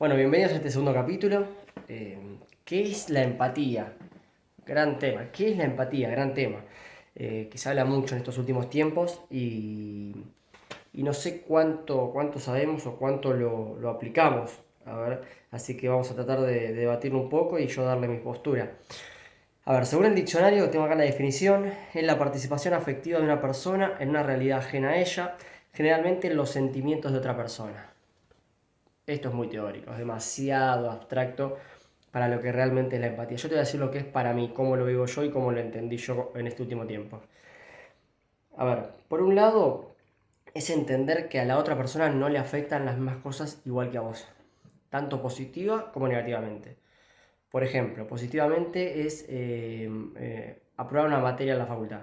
Bueno, bienvenidos a este segundo capítulo. ¿Qué es la empatía? Gran tema. ¿Qué es la empatía? Gran tema. Que se habla mucho en estos últimos tiempos y no sé cuánto sabemos o cuánto lo aplicamos. A ver, así que vamos a tratar de debatirlo un poco y yo darle mi postura. A ver, según el diccionario, tengo acá la definición, es la participación afectiva de una persona en una realidad ajena a ella, generalmente en los sentimientos de otra persona. Esto es muy teórico, es demasiado abstracto para lo que realmente es la empatía. Yo te voy a decir lo que es para mí, cómo lo vivo yo y cómo lo entendí yo en este último tiempo. A ver, por un lado es entender que a la otra persona no le afectan las mismas cosas igual que a vos, tanto positiva como negativamente. Por ejemplo, positivamente es aprobar una materia en la facultad.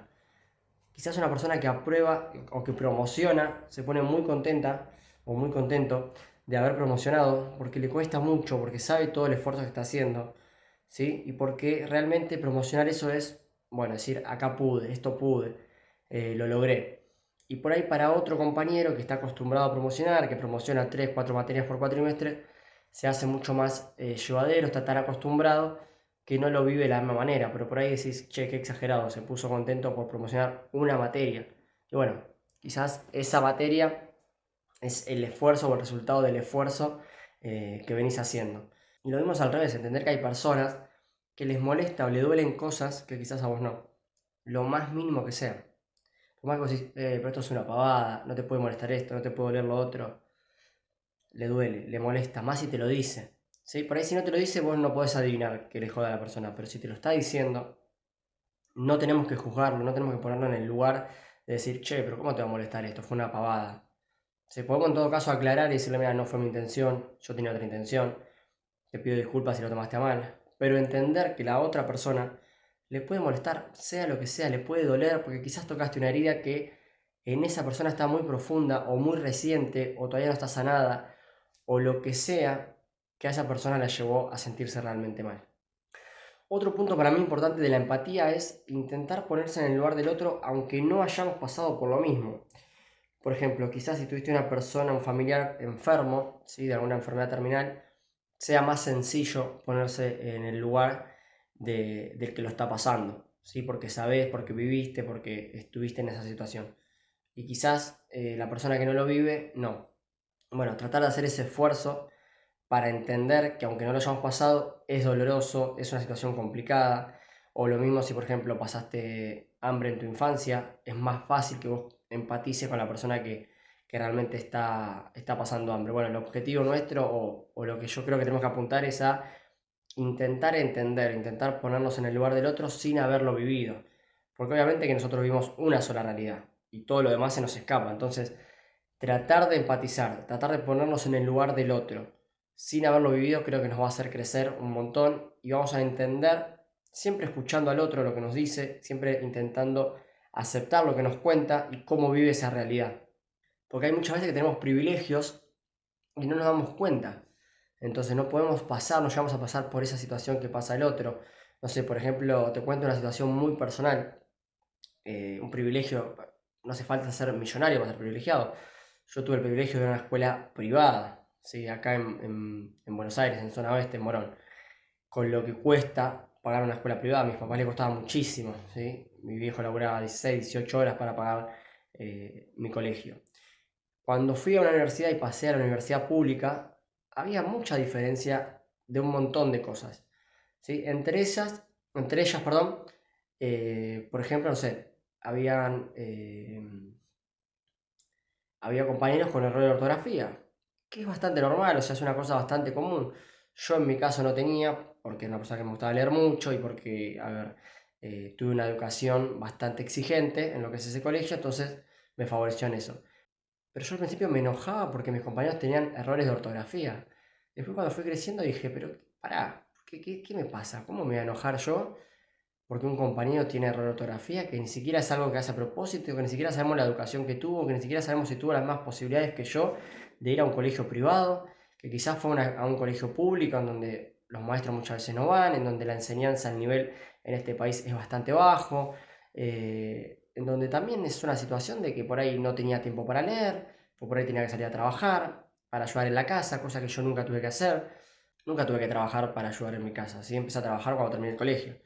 Quizás una persona que aprueba o que promociona se pone muy contenta o muy contento de haber promocionado porque le cuesta mucho, porque sabe todo el esfuerzo que está haciendo, ¿sí? Y porque realmente promocionar eso es, bueno, decir, acá pude, esto pude, lo logré. Y por ahí para otro compañero que está acostumbrado a promocionar, que promociona 3 4 materias por cuatrimestre, se hace mucho más llevadero, está tan acostumbrado que no lo vive de la misma manera, pero por ahí decís, che, qué exagerado, se puso contento por promocionar una materia. Y bueno, quizás esa materia es el esfuerzo o el resultado del esfuerzo que venís haciendo. Y lo vimos al revés, entender que hay personas que les molesta o le duelen cosas que quizás a vos no. Lo más mínimo que sea. Por más que vos decís, pero esto es una pavada, no te puede molestar esto, no te puede doler lo otro. Le duele, le molesta, más si te lo dice. ¿Sí? Por ahí si no te lo dice, vos no podés adivinar que le joda a la persona, pero si te lo está diciendo, no tenemos que juzgarlo, no tenemos que ponerlo en el lugar de decir, che, pero ¿cómo te va a molestar esto? Fue una pavada. Se podemos en todo caso aclarar y decirle, mira, no fue mi intención, yo tenía otra intención, te pido disculpas si lo tomaste a mal. Pero entender que la otra persona le puede molestar, sea lo que sea, le puede doler, porque quizás tocaste una herida que en esa persona está muy profunda o muy reciente o todavía no está sanada o lo que sea que a esa persona la llevó a sentirse realmente mal. Otro punto para mí importante de la empatía es intentar ponerse en el lugar del otro aunque no hayamos pasado por lo mismo. Por ejemplo, quizás si tuviste una persona, un familiar enfermo, ¿sí? De alguna enfermedad terminal, sea más sencillo ponerse en el lugar del que lo está pasando, ¿sí? Porque sabes, porque viviste, porque estuviste en esa situación. Y quizás la persona que no lo vive, no. Bueno, tratar de hacer ese esfuerzo para entender que aunque no lo hayamos pasado, es doloroso, es una situación complicada. O lo mismo si, por ejemplo, pasaste hambre en tu infancia, es más fácil que vos empatices con la persona que realmente está pasando hambre. Bueno, el objetivo nuestro o lo que yo creo que tenemos que apuntar es a intentar entender, intentar ponernos en el lugar del otro sin haberlo vivido. Porque obviamente que nosotros vivimos una sola realidad y todo lo demás se nos escapa. Entonces, tratar de empatizar, tratar de ponernos en el lugar del otro sin haberlo vivido creo que nos va a hacer crecer un montón y vamos a entender, siempre escuchando al otro lo que nos dice, siempre intentando aceptar lo que nos cuenta y cómo vive esa realidad. Porque hay muchas veces que tenemos privilegios y no nos damos cuenta. Entonces no podemos pasar, no llegamos a pasar por esa situación que pasa el otro. No sé, por ejemplo, te cuento una situación muy personal, un privilegio, no hace falta ser millonario para ser privilegiado. Yo tuve el privilegio de una escuela privada, ¿sí? Acá en Buenos Aires, en zona oeste, en Morón. Con lo que cuesta pagar una escuela privada, a mis papás les costaba muchísimo, ¿sí? Mi viejo laburaba 16, 18 horas para pagar mi colegio. Cuando fui a una universidad y pasé a la universidad pública, había mucha diferencia de un montón de cosas, ¿sí? Entre ellas, perdón, por ejemplo, no sé, había compañeros con error de ortografía, que es bastante normal, o sea, es una cosa bastante común. Yo en mi caso no tenía, porque era una persona que me gustaba leer mucho y porque, a ver, tuve una educación bastante exigente en lo que es ese colegio, entonces me favoreció en eso. Pero yo al principio me enojaba porque mis compañeros tenían errores de ortografía. Después cuando fui creciendo dije, pero pará, ¿qué me pasa? ¿Cómo me voy a enojar yo porque un compañero tiene error de ortografía, que ni siquiera es algo que hace a propósito, que ni siquiera sabemos la educación que tuvo, que ni siquiera sabemos si tuvo las mismas posibilidades que yo de ir a un colegio privado, que quizás fue a un colegio público en donde los maestros muchas veces no van, en donde la enseñanza, el nivel en este país es bastante bajo, en donde también es una situación de que por ahí no tenía tiempo para leer, o por ahí tenía que salir a trabajar. para ayudar en la casa, cosa que yo nunca tuve que hacer. Nunca tuve que trabajar para ayudar en mi casa. Sí, empecé a trabajar cuando terminé el colegio.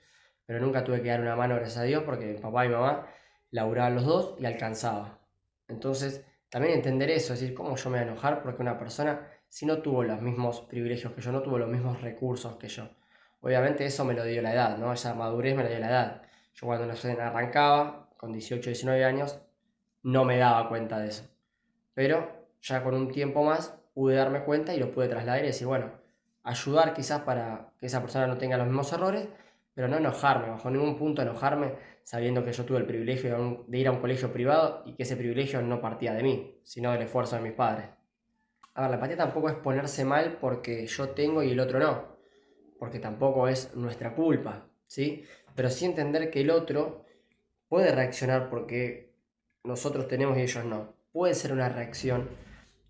Pero nunca tuve que dar una mano, gracias a Dios, porque mi papá y mi mamá laburaban los dos y alcanzaba. Entonces, también entender eso, es decir, cómo yo me voy a enojar porque una persona, si no tuvo los mismos privilegios que yo, no tuvo los mismos recursos que yo. Obviamente eso me lo dio la edad, ¿no? Esa madurez me la dio la edad. Yo cuando no sé, arrancaba, con 18, 19 años, no me daba cuenta de eso. Pero ya con un tiempo más pude darme cuenta y lo pude trasladar y decir, bueno, ayudar quizás para que esa persona no tenga los mismos errores, pero no enojarme, bajo ningún punto enojarme, sabiendo que yo tuve el privilegio de ir a un colegio privado y que ese privilegio no partía de mí, sino del esfuerzo de mis padres. A ver, la empatía tampoco es ponerse mal porque yo tengo y el otro no, porque tampoco es nuestra culpa, ¿sí? Pero sí entender que el otro puede reaccionar porque nosotros tenemos y ellos no. Puede ser una reacción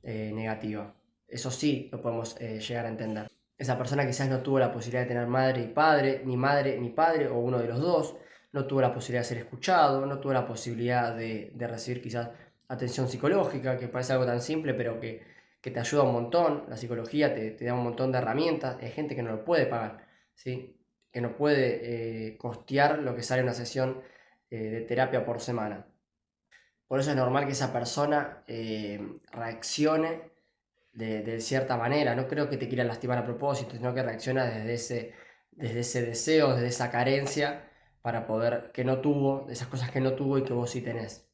negativa. Eso sí lo podemos llegar a entender. Esa persona quizás no tuvo la posibilidad de tener madre ni padre, o uno de los dos, no tuvo la posibilidad de ser escuchado, no tuvo la posibilidad de recibir quizás atención psicológica, que parece algo tan simple, pero que te ayuda un montón. La psicología te da un montón de herramientas. Hay gente que no lo puede pagar, ¿sí? Que no puede costear lo que sale una sesión de terapia por semana. Por eso es normal que esa persona reaccione de cierta manera. No creo que te quiera lastimar a propósito, sino que reacciona desde ese deseo, desde esa carencia para poder, que no tuvo, de esas cosas que no tuvo y que vos sí tenés.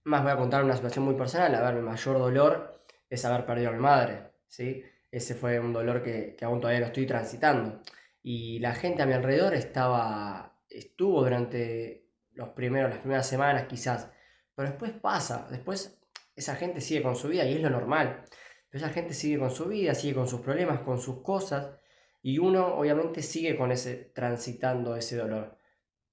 Más voy a contar una situación muy personal. A ver, mi mayor dolor es haber perdido a mi madre, ¿sí? Ese fue un dolor que aún todavía lo estoy transitando. Y la gente a mi alrededor estuvo durante las primeras semanas quizás, pero después pasa, después esa gente sigue con su vida y es lo normal. Pero esa gente sigue con su vida, sigue con sus problemas, con sus cosas, y uno obviamente sigue con transitando ese dolor.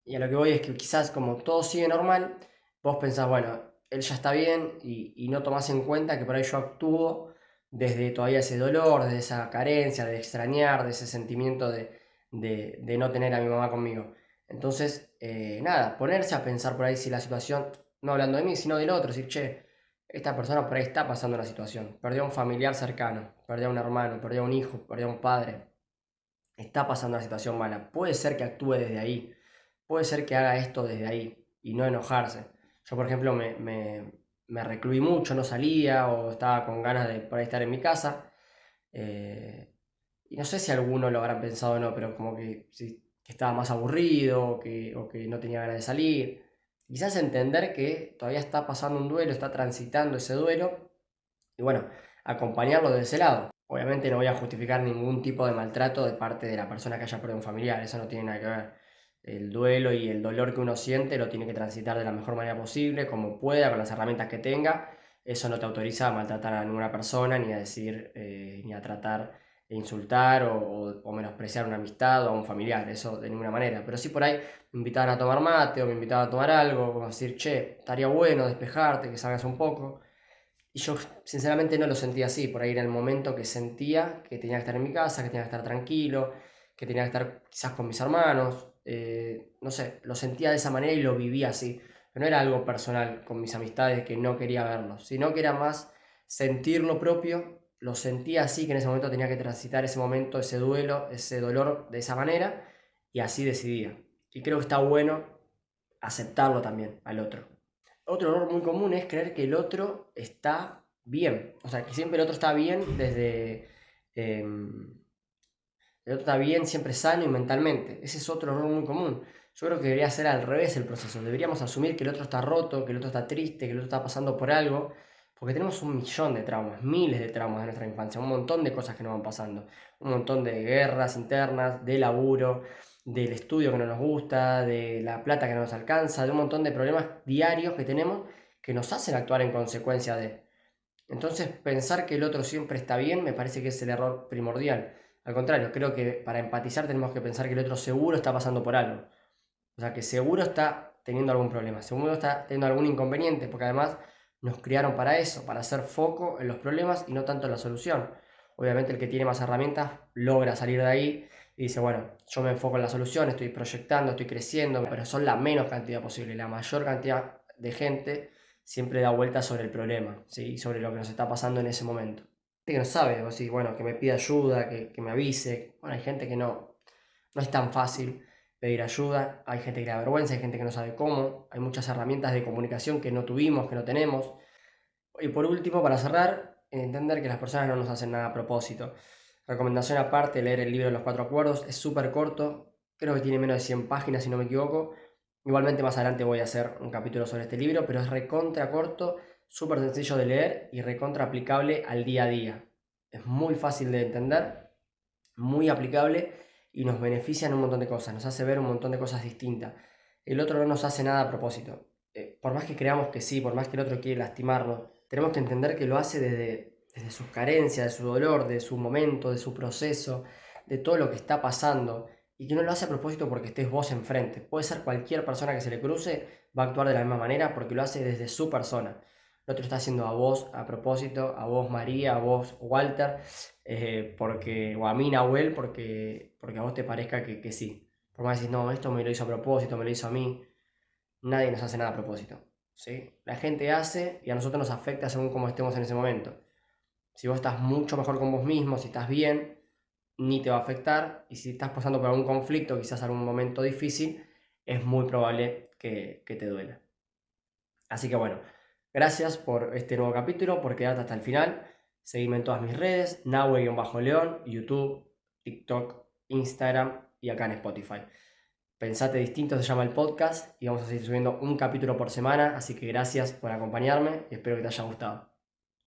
Y a lo que voy es que quizás como todo sigue normal, vos pensás, bueno, él ya está bien y no tomás en cuenta que por ahí yo actúo desde todavía ese dolor, desde esa carencia, de extrañar, de ese sentimiento de no tener a mi mamá conmigo. Entonces, nada, ponerse a pensar por ahí si la situación, no hablando de mí, sino del otro, decir, che, esta persona por ahí está pasando una situación, perdió a un familiar cercano, perdió a un hermano, perdió a un hijo, perdió a un padre, está pasando una situación mala, puede ser que actúe desde ahí, puede ser que haga esto desde ahí y no enojarse. Yo, por ejemplo, me recluí mucho, no salía o estaba con ganas de por ahí estar en mi casa. eh, y no sé si alguno lo habrán pensado o no, pero como que, que estaba más aburrido o que no tenía ganas de salir. Quizás entender que todavía está pasando un duelo, está transitando ese duelo y bueno, acompañarlo de ese lado. Obviamente no voy a justificar ningún tipo de maltrato de parte de la persona que haya perdido un familiar, eso no tiene nada que ver. El duelo y el dolor que uno siente lo tiene que transitar de la mejor manera posible, como pueda, con las herramientas que tenga. Eso no te autoriza a maltratar a ninguna persona, ni a decir, ni a tratar de insultar o menospreciar una amistad o a un familiar, eso de ninguna manera. Pero sí por ahí me invitaban a tomar mate o me invitaban a tomar algo, como decir, che, estaría bueno despejarte, que salgas un poco. Y yo sinceramente no lo sentía así, por ahí era el momento que sentía que tenía que estar en mi casa, que tenía que estar tranquilo, que tenía que estar quizás con mis hermanos, no sé, lo sentía de esa manera y lo vivía así. Pero no era algo personal con mis amistades que no quería verlos, sino que era más sentir lo propio, lo sentía así, que en ese momento tenía que transitar ese momento, ese duelo, ese dolor de esa manera, y así decidía. Y creo que está bueno aceptarlo también al otro. Otro error muy común es creer que el otro está bien. O sea, que siempre el otro está bien desde... el otro está bien, siempre sano y mentalmente. Ese es otro error muy común. Yo creo que debería ser al revés el proceso. Deberíamos asumir que el otro está roto, que el otro está triste, que el otro está pasando por algo. Porque tenemos un millón de traumas, miles de traumas de nuestra infancia, un montón de cosas que nos van pasando. Un montón de guerras internas, de laburo, del estudio que no nos gusta, de la plata que no nos alcanza, de un montón de problemas diarios que tenemos que nos hacen actuar en consecuencia de. Entonces, pensar que el otro siempre está bien me parece que es el error primordial. Al contrario, creo que para empatizar tenemos que pensar que el otro seguro está pasando por algo. O sea, que seguro está teniendo algún problema, seguro está teniendo algún inconveniente, porque además nos criaron para eso, para hacer foco en los problemas y no tanto en la solución. Obviamente el que tiene más herramientas logra salir de ahí y dice, bueno, yo me enfoco en la solución, estoy proyectando, estoy creciendo, pero son la menos cantidad posible. La mayor cantidad de gente siempre da vuelta sobre el problema, ¿sí? Y sobre lo que nos está pasando en ese momento. que no sabe, o sí, bueno, que me pida ayuda, que me avise. Bueno, hay gente que no es tan fácil pedir ayuda, hay gente que le da vergüenza, hay gente que no sabe cómo, hay muchas herramientas de comunicación que no tuvimos, que no tenemos. Y por último, para cerrar, entender que las personas no nos hacen nada a propósito. Recomendación aparte, leer el libro de los cuatro acuerdos, es súper corto, creo que tiene menos de 100 páginas si no me equivoco. Igualmente más adelante voy a hacer un capítulo sobre este libro, pero es recontra corto, súper sencillo de leer y recontra aplicable al día a día. Es muy fácil de entender, muy aplicable y nos beneficia en un montón de cosas, nos hace ver un montón de cosas distintas. El otro no nos hace nada a propósito. Por más que creamos que sí, por más que el otro quiere lastimarnos, tenemos que entender que lo hace desde sus carencias, de su dolor, de su momento, de su proceso, de todo lo que está pasando y que no lo hace a propósito porque estés vos enfrente. Puede ser cualquier persona que se le cruce, va a actuar de la misma manera porque lo hace desde su persona. No te lo está haciendo a vos a propósito, a vos María, a vos Walter, o a mí Nahuel, porque a vos te parezca que sí. Por más que decís, no, esto me lo hizo a propósito, me lo hizo a mí. Nadie nos hace nada a propósito. ¿Sí? La gente hace y a nosotros nos afecta según cómo estemos en ese momento. Si vos estás mucho mejor con vos mismo, si estás bien, ni te va a afectar. Y si estás pasando por algún conflicto, quizás algún momento difícil, es muy probable que te duela. Así que bueno, gracias por este nuevo capítulo, por quedarte hasta el final. Seguime en todas mis redes, Nahue-León, YouTube, TikTok, Instagram y acá en Spotify. Pensate Distinto se llama el podcast y vamos a seguir subiendo un capítulo por semana, así que gracias por acompañarme y espero que te haya gustado.